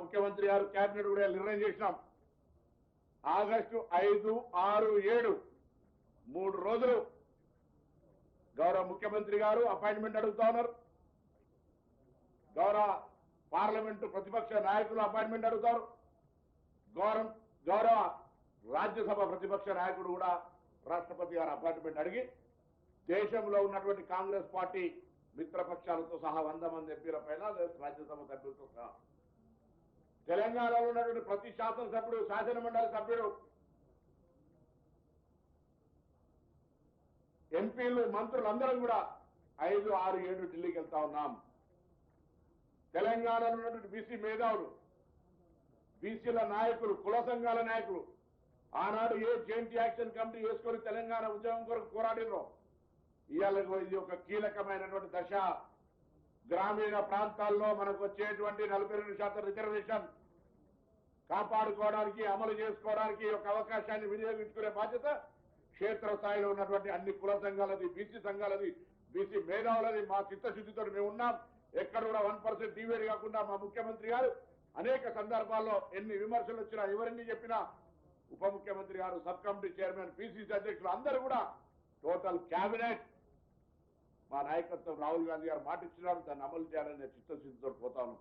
ముఖ్యమంత్రి గారు కేబినెట్ కూడా నిర్ణయం చేసినాం. ఆగస్టు 5, 6, 7 3 రోజులు గౌరవ ముఖ్యమంత్రి గారు అపాయింట్మెంట్ అడుగుతా ఉన్నారు. గౌరవ పార్లమెంటు ప్రతిపక్ష నాయకులు అపాయింట్మెంట్ అడుగుతారు. గౌరవ రాజ్యసభ ప్రతిపక్ష నాయకుడు కూడా రాష్ట్రపతి గారు అపాయింట్మెంట్ అడిగి దేశంలో ఉన్నటువంటి కాంగ్రెస్ పార్టీ మిత్రపక్షాలతో సహా 100 మంది ఎంపీల పైన రాజ్యసభ సభ్యులతో సహా తెలంగాణలో ఉన్నటువంటి ప్రతి శాసనసభ్యుడు, శాసనమండలి సభ్యుడు, ఎంపీలు, మంత్రులందరం కూడా 5, 6, 7 ఢిల్లీకి వెళ్తా ఉన్నాం. తెలంగాణలో ఉన్నటువంటి బీసీ మేధావులు, బీసీల నాయకులు, కుల సంఘాల నాయకులు ఆనాడు ఏ జాయింట్ యాక్షన్ కమిటీ వేసుకొని తెలంగాణ ఉద్యమం కొరకు పోరాడినో ఇవాళ ఇది ఒక కీలకమైనటువంటి దశ. గ్రామీణ ప్రాంతాల్లో మనకు వచ్చేటువంటి 42% రిజర్వేషన్ కాపాడుకోవడానికి, అమలు చేసుకోవడానికి ఒక అవకాశాన్ని వినియోగించుకునే బాధ్యత క్షేత్రస్థాయిలో ఉన్నటువంటి అన్ని కుల సంఘాలది, బీసీ సంఘాలది, బీసీ మేధావులది. మా చిత్తశుద్ధితో మేము ఉన్నాం. ఎక్కడ కూడా 1% డివేట్ కాకుండా మా ముఖ్యమంత్రి గారు అనేక సందర్భాల్లో ఎన్ని విమర్శలు వచ్చినా, ఎవరిని చెప్పినా ఉప ముఖ్యమంత్రి గారు, సబ్ కమిటీ చైర్మన్, పిసిసి అధ్యక్షులు అందరూ కూడా టోటల్ క్యాబినెట్ మా నాయకత్వం రాహుల్ గాంధీ గారు మాట ఇచ్చినారు. దాన్ని అమలు చేయాలనే చిత్తశుద్ధితో పోతాను.